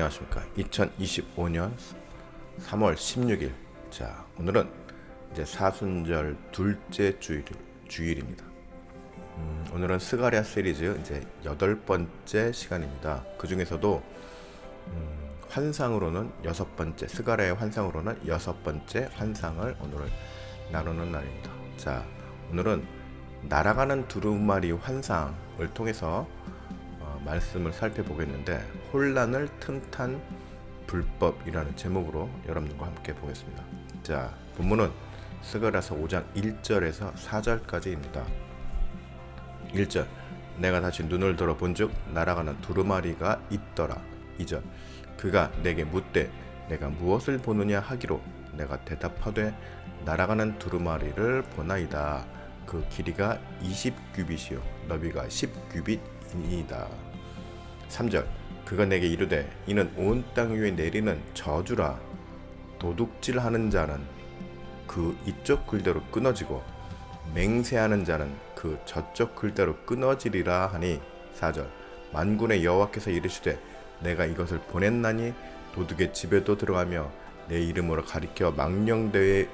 안녕하십니까. 2025년 3월 16일. 자, 오늘은 이제 사순절 둘째 주일입니다. 오늘은 스가랴 시리즈 이제 8번째 시간입니다. 그 중에서도 환상으로는 6번째, 스가랴의 환상으로는 6번째 환상을 오늘 나누는 날입니다. 자, 오늘은 날아가는 두루마리 환상을 통해서 말씀을 살펴보겠는데, 혼란을 틈탄 불법이라는 제목으로 여러분들과 함께 보겠습니다. 자, 본문은 스가랴서 5장 1절에서 4절까지입니다. 1절, 내가 다시 눈을 들어 본즉 날아가는 두루마리가 있더라. 2절, 그가 내게 묻되 내가 무엇을 보느냐 하기로 내가 대답하되 날아가는 두루마리를 보나이다. 그 길이가 20규빗이요 너비가 10규빗이니이다. 3절, 그가 내게 이르되 이는 온 땅 위에 내리는 저주라. 도둑질하는 자는 그 이쪽 글대로 끊어지고 맹세하는 자는 그 저쪽 글대로 끊어지리라 하니. 4절, 만군의 여호와께서 이르시되 내가 이것을 보냈나니 도둑의 집에도 들어가며 내 이름으로 가리켜 망령되에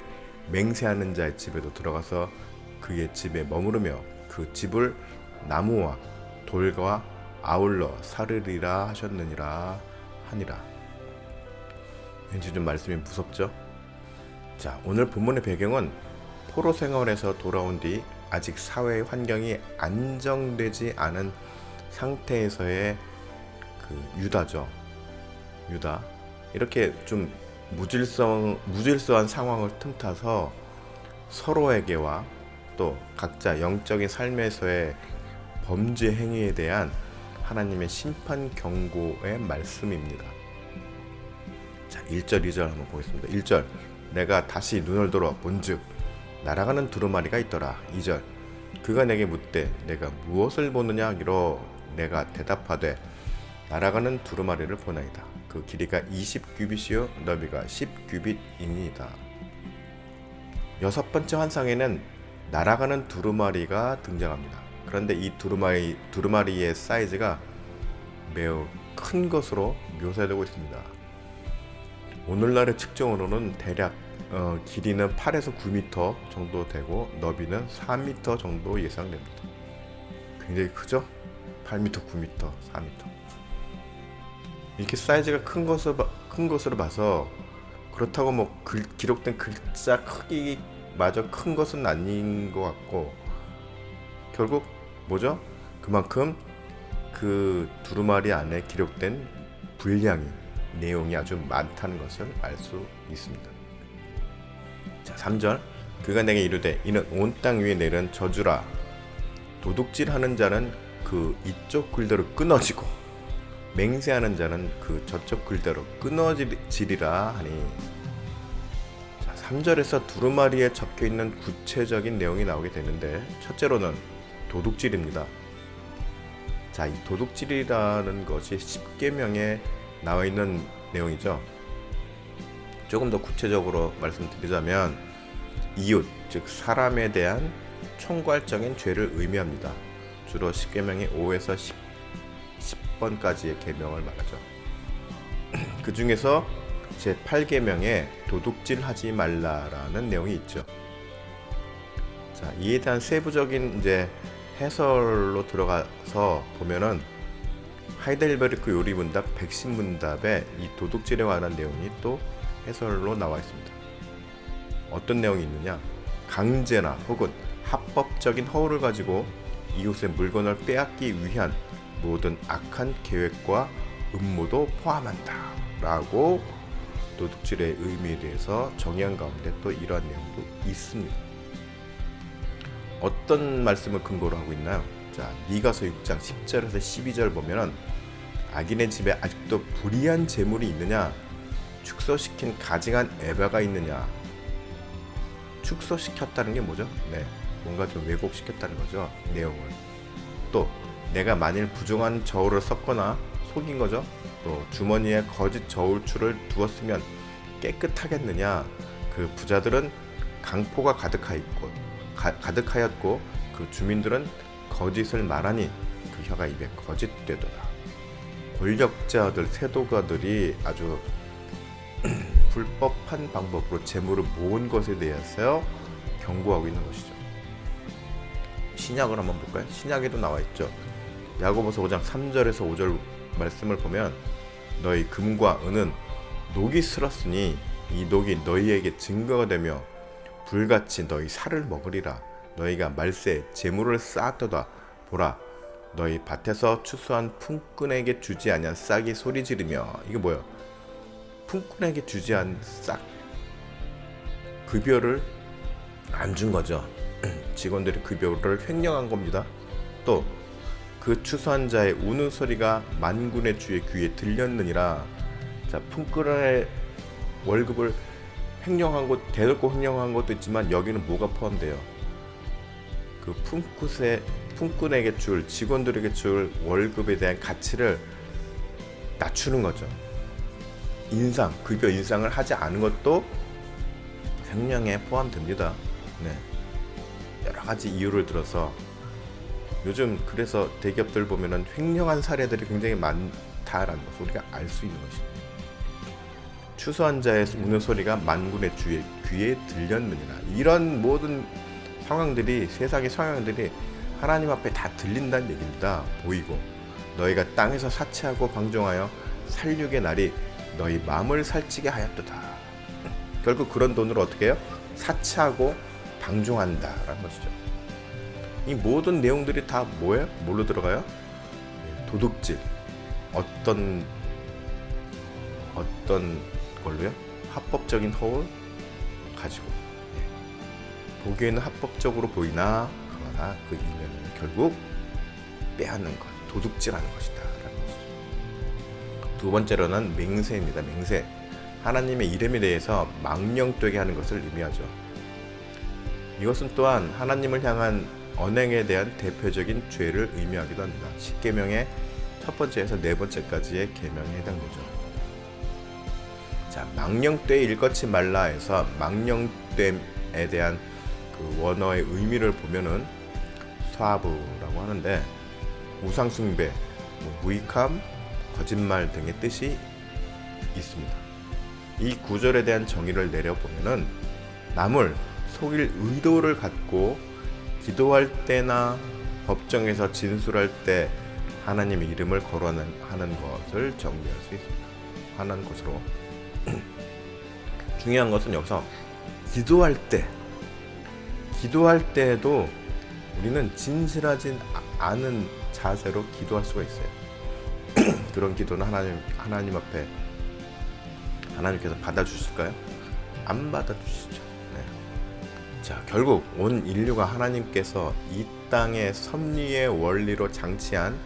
맹세하는 자의 집에도 들어가서 그의 집에 머무르며 그 집을 나무와 돌과 아울러 사르리라 하셨느니라 하니라. 왠지 좀 말씀이 무섭죠? 자, 오늘 본문의 배경은 포로 생활에서 돌아온 뒤 아직 사회의 환경이 안정되지 않은 상태에서의 그 유다죠. 유다. 이렇게 좀 무질서한 상황을 틈타서 서로에게와 또 각자 영적인 삶에서의 범죄 행위에 대한 하나님의 심판 경고의 말씀입니다. 자, 1절 2절 한번 보겠습니다. 1절, 내가 다시 눈을 들어 본즉 날아가는 두루마리가 있더라. 2절, 그가 내게 묻되 내가 무엇을 보느냐 하기로 내가 대답하되 날아가는 두루마리를 보나이다. 그 길이가 20규빗이요 너비가 10규빗이니이다. 6번째 환상에는 날아가는 두루마리가 등장합니다. 그런데 이 두루마리의 사이즈가 매우 큰 것으로 묘사되고 있습니다. 오늘날의 측정으로는 대략 길이는 8에서 9m 정도 되고 너비는 4m 정도 예상됩니다. 굉장히 크죠? 8m, 9m, 4m. 이렇게 사이즈가 큰 것으로 봐서 그렇다고 뭐 기록된 글자 크기마저 큰 것은 아닌 것 같고, 결국 뭐죠? 그만큼 그 두루마리 안에 기록된 내용이 아주 많다는 것을 알 수 있습니다. 자, 3절, 그가 내게 이르되 이는 온 땅 위에 내린 저주라. 도둑질하는 자는 그 이쪽 글대로 끊어지고 맹세하는 자는 그 저쪽 글대로 끊어지리라 하니. 자, 3절에서 두루마리에 적혀있는 구체적인 내용이 나오게 되는데, 첫째로는 도둑질입니다. 자, 이 도둑질이라는 것이 십계명에 나와 있는 내용이죠. 조금 더 구체적으로 말씀드리자면 이웃, 즉 사람에 대한 총괄적인 죄를 의미합니다. 주로 십계명의 5에서 10번까지의 계명을 말하죠. 그 중에서 제8계명에 도둑질하지 말라라는 내용이 있죠. 자, 이에 대한 세부적인 해설로 들어가서 보면은 하이델베르크 요리문답 백신문답에 이 도둑질에 관한 내용이 또 해설로 나와 있습니다. 어떤 내용이 있느냐? 강제나 혹은 합법적인 허울을 가지고 이웃의 물건을 빼앗기 위한 모든 악한 계획과 음모도 포함한다 라고 도둑질의 의미에 대해서 정의한 가운데 또 이러한 내용도 있습니다. 어떤 말씀을 근거로 하고 있나요? 자, 미가서 6장 10절에서 12절 보면은 악인의 집에 아직도 불의한 재물이 있느냐? 축소시킨 가증한 에바가 있느냐? 축소시켰다는 게 뭐죠? 네, 뭔가 좀 왜곡시켰다는 거죠, 내용을. 또 내가 만일 부정한 저울을 섞거나 속인 거죠. 또 주머니에 거짓 저울추를 두었으면 깨끗하겠느냐? 그 부자들은 강포가 가득하였고 그 주민들은 거짓을 말하니 그 혀가 입에 거짓되도다. 권력자들, 세도가들이 아주 불법한 방법으로 재물을 모은 것에 대해서 경고하고 있는 것이죠. 신약을 한번 볼까요? 신약에도 나와 있죠. 야고보서 5장 3절에서 5절 말씀을 보면 너희 금과 은은 녹이 슬었으니 이 녹이 너희에게 증거가 되며 불같이 너희 살을 먹으리라. 너희가 말세에 재물을 쌓았도다. 보라, 너희 밭에서 추수한 품꾼에게 주지 아니한 싹이 소리 지르며. 이게 뭐야? 품꾼에게 주지 않은 싹, 급여를 안 준 거죠. 직원들이 급여를 횡령한 겁니다. 또 그 추수한 자의 우는 소리가 만군의 주의 귀에 들렸느니라. 자, 품꾼의 월급을 횡령한 것, 대놓고 횡령한 것도 있지만 여기는 뭐가 포함돼요? 그 품꾼에게 줄, 직원들에게 줄 월급에 대한 가치를 낮추는 거죠. 인상, 급여 인상을 하지 않은 것도 횡령에 포함됩니다. 네. 여러 가지 이유를 들어서 요즘 그래서 대기업들 보면은 횡령한 사례들이 굉장히 많다라는 것을 우리가 알 수 있는 것입니다. 추수한 자의 우는 소리가 만군의 주의 귀에 들렸느니라. 이런 모든 상황들이, 세상의 상황들이 하나님 앞에 다 들린다는 얘기입니다. 보이고 너희가 땅에서 사치하고 방종하여 살육의 날이 너희 마음을 살찌게 하였도다. 결국 그런 돈으로 어떻게 해요? 사치하고 방종한다라는 것이죠. 이 모든 내용들이 다 뭐예요? 뭘로 들어가요? 도둑질, 어떤 걸로요? 합법적인 허울 가지고, 보기에는 합법적으로 보이나 그러나 그 이면은 결국 빼앗는 것, 도둑질하는 것이다 라는 것이죠. 두 번째로는 맹세입니다. 맹세, 하나님의 이름에 대해서 망령되게 하는 것을 의미하죠. 이것은 또한 하나님을 향한 언행에 대한 대표적인 죄를 의미하기도 합니다. 10계명의 첫 번째에서 네 번째까지의 계명에 해당되죠. 자, 망령되이 일컫지 말라 해서 망령됨에 대한 그 원어의 의미를 보면은 수하부라고 하는데 우상숭배, 무익함, 거짓말 등의 뜻이 있습니다. 이 구절에 대한 정의를 내려보면은 남을 속일 의도를 갖고 기도할 때나 법정에서 진술할 때 하나님의 이름을 거론하는 것을 정리할 수 있습니다. 하는 것으로 중요한 것은 여기서 기도할 때에도 우리는 진실하지 않은 자세로 기도할 수가 있어요. 그런 기도는 하나님 앞에 하나님께서 받아주실까요? 안 받아주시죠. 네. 자, 결국 온 인류가 하나님께서 이 땅의 섭리의 원리로 장치한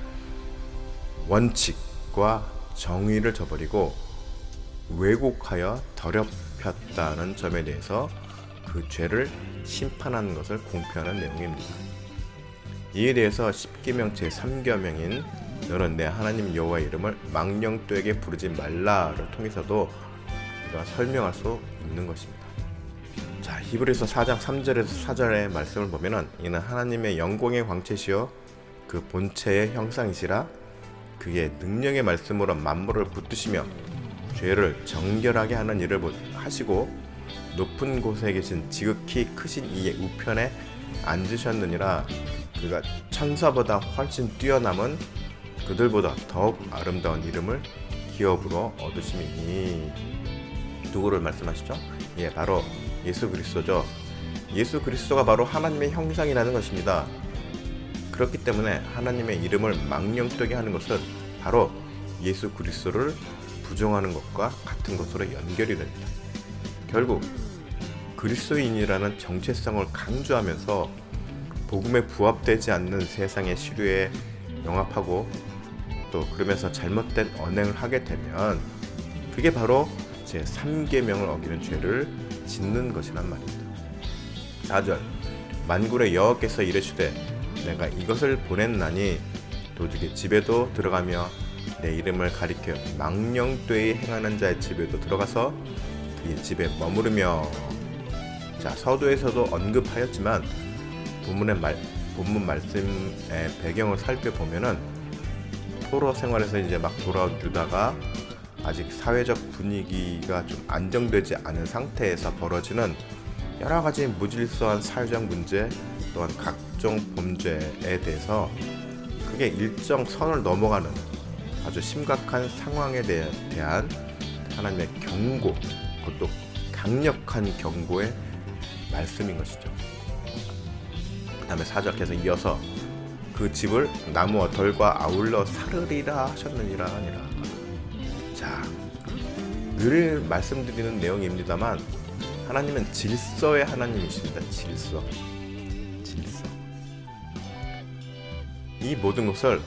원칙과 정의를 저버리고 왜곡하여 더럽혔다는 점에 대해서 그 죄를 심판하는 것을 공표하는 내용입니다. 이에 대해서 10계명 제3계명인 너는 내 하나님 여호와의 이름을 망령되게 부르지 말라를 통해서도 우리가 설명할 수 있는 것입니다. 자, 히브리서 4장 3절에서 4절의 말씀을 보면은 이는 하나님의 영광의 광채시요 그 본체의 형상이시라. 그의 능력의 말씀으로 만물을 붙드시며 죄를 정결하게 하는 일을 하시고 높은 곳에 계신 지극히 크신 이의 우편에 앉으셨느니라. 그가 천사보다 훨씬 뛰어남은 그들보다 더욱 아름다운 이름을 기업으로 얻으심이니. 누구를 말씀하시죠? 예, 바로 예수 그리스도죠. 예수 그리스도가 바로 하나님의 형상이라는 것입니다. 그렇기 때문에 하나님의 이름을 망령되게 하는 것은 바로 예수 그리스도를 부정하는 것과 같은 것으로 연결이 됩니다. 결국 그리스도인이라는 정체성을 강조하면서 복음에 부합되지 않는 세상의 시류에 영합하고 또 그러면서 잘못된 언행을 하게 되면 그게 바로 제3계명을 어기는 죄를 짓는 것이란 말입니다. 4절 만군의 여호와께서 이르시되 내가 이것을 보냈나니 도둑의 집에도 들어가며 내 이름을 가리켜 망령되이 행하는 자의 집에도 들어가서 그의 집에 머무르며. 자, 서두에서도 언급하였지만 본문 말씀의 배경을 살펴보면은 포로 생활에서 이제 막 돌아온 유다가 아직 사회적 분위기가 좀 안정되지 않은 상태에서 벌어지는 여러 가지 무질서한 사회적 문제 또한 각종 범죄에 대해서 그게 일정 선을 넘어가는 아주 심각한 상황에 대한 하나님의 경고, 그것도 강력한 경고의 말씀인 것이죠. 그 다음에 4절에서 이어서 그 집을 나무와 덜과 아울러 사르리라 하셨느니라 하니라. 자, 늘 말씀드리는 내용입니다만 하나님은 질서의 하나님이십니다. 질서. 이 모든 것을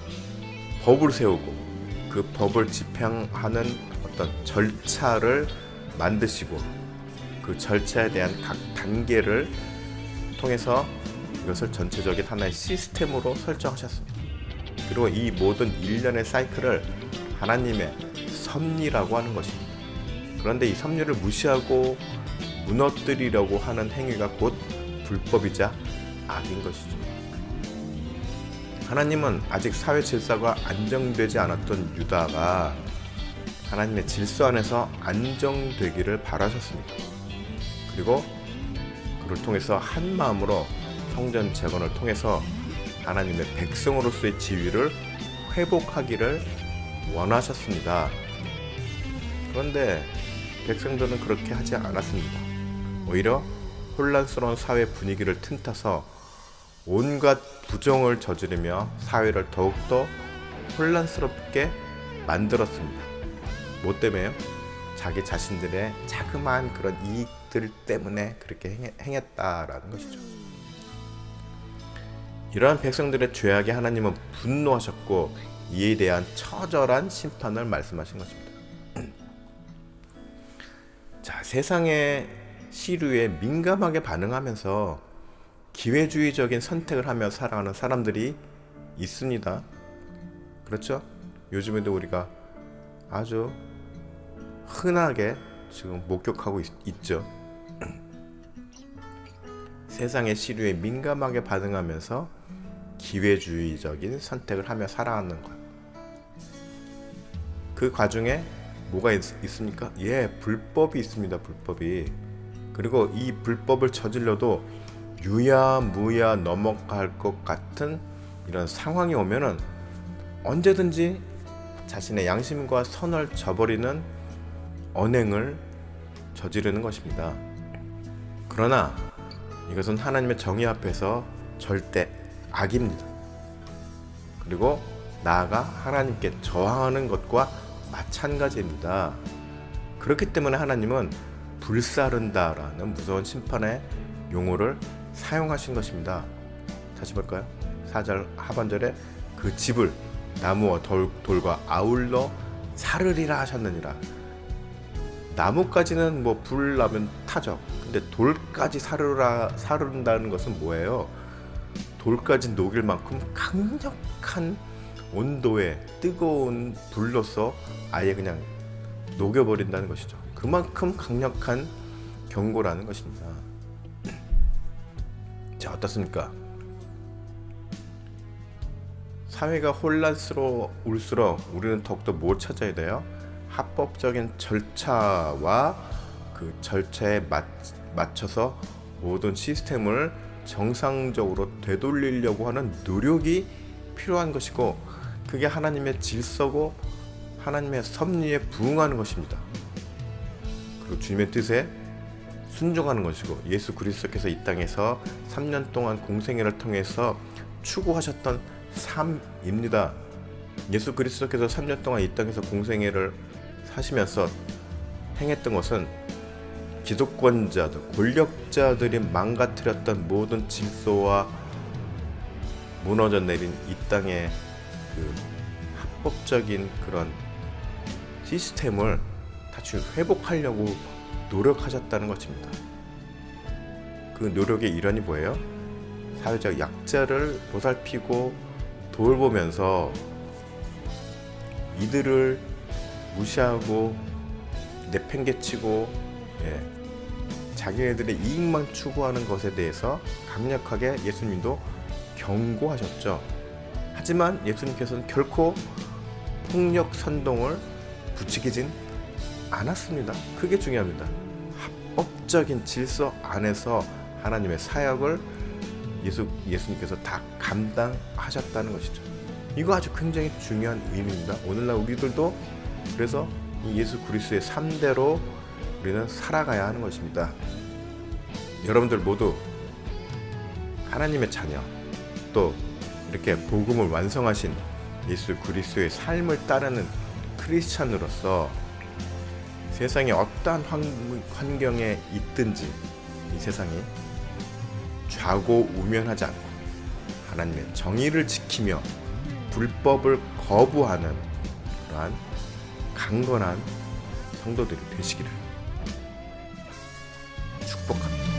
법을 세우고 그 법을 집행하는 어떤 절차를 만드시고 그 절차에 대한 각 단계를 통해서 이것을 전체적인 하나의 시스템으로 설정하셨습니다. 그리고 이 모든 일련의 사이클을 하나님의 섭리라고 하는 것입니다. 그런데 이 섭리를 무시하고 무너뜨리려고 하는 행위가 곧 불법이자 악인 것이죠. 하나님은 아직 사회 질서가 안정되지 않았던 유다가 하나님의 질서 안에서 안정되기를 바라셨습니다. 그리고 그를 통해서 한 마음으로 성전 재건을 통해서 하나님의 백성으로서의 지위를 회복하기를 원하셨습니다. 그런데 백성들은 그렇게 하지 않았습니다. 오히려 혼란스러운 사회 분위기를 틈타서 온갖 부정을 저지르며 사회를 더욱더 혼란스럽게 만들었습니다. 뭐 때문에요? 자기 자신들의 자그마한 그런 이익들 때문에 그렇게 행했다라는 것이죠. 이러한 백성들의 죄악에 하나님은 분노하셨고 이에 대한 처절한 심판을 말씀하신 것입니다. 자, 세상의 시류에 민감하게 반응하면서 기회주의적인 선택을 하며 살아가는 사람들이 있습니다. 그렇죠? 요즘에도 우리가 아주 흔하게 지금 목격하고 있죠. 세상의 시류에 민감하게 반응하면서 기회주의적인 선택을 하며 살아가는 것. 그 과정에 뭐가 있습니까? 불법이 있습니다. 불법이. 그리고 이 불법을 저질러도 유야무야 넘어갈 것 같은 이런 상황이 오면은 언제든지 자신의 양심과 선을 저버리는 언행을 저지르는 것입니다. 그러나 이것은 하나님의 정의 앞에서 절대 악입니다. 그리고 나아가 하나님께 저항하는 것과 마찬가지입니다. 그렇기 때문에 하나님은 불사른다라는 무서운 심판의 용어를 사용하신 것입니다. 다시 볼까요? 4절 하반절에 그 집을 나무와 돌과 아울러 사르리라 하셨느니라. 나무까지는 뭐 불 나면 타죠. 근데 돌까지 사른다는 것은 뭐예요? 돌까지 녹일 만큼 강력한 온도의 뜨거운 불로서 아예 그냥 녹여버린다는 것이죠. 그만큼 강력한 경고라는 것입니다. 자, 어떻습니까? 사회가 혼란스러울수록 우리는 더욱더 뭘 찾아야 돼요? 합법적인 절차와 그 절차에 맞춰서 모든 시스템을 정상적으로 되돌리려고 하는 노력이 필요한 것이고, 그게 하나님의 질서고 하나님의 섭리에 부응하는 것입니다. 그리고 주님의 뜻에 순종하는 것이고, 예수 그리스도께서 이 땅에서 3년 동안 공생애를 통해서 추구하셨던 삶입니다. 예수 그리스도께서 3년 동안 이 땅에서 공생애를 사시면서 행했던 것은 기득권자들, 권력자들이 망가뜨렸던 모든 질서와 무너져 내린 이 땅의 그 합법적인 그런 시스템을 다시 회복하려고 노력하셨다는 것입니다. 그 노력의 일환이 뭐예요? 사회적 약자를 보살피고 돌보면서 이들을 무시하고 내팽개치고 자기네들의 이익만 추구하는 것에 대해서 강력하게 예수님도 경고하셨죠. 하지만 예수님께서는 결코 폭력 선동을 부추기진 않았습니다. 그게 중요합니다. 합법적인 질서 안에서 하나님의 사역을 예수님께서 다 감당하셨다는 것이죠. 이거 아주 굉장히 중요한 의미입니다. 오늘날 우리들도 그래서 이 예수 그리스도의 3대로 우리는 살아가야 하는 것입니다. 여러분들 모두 하나님의 자녀, 또 이렇게 복음을 완성하신 예수 그리스도의 삶을 따르는 크리스찬으로서 세상에 어떠한 환경에 있든지 이 세상이 좌고우면하지 않고 하나님의 정의를 지키며 불법을 거부하는 그러한 강건한 성도들이 되시기를 축복합니다.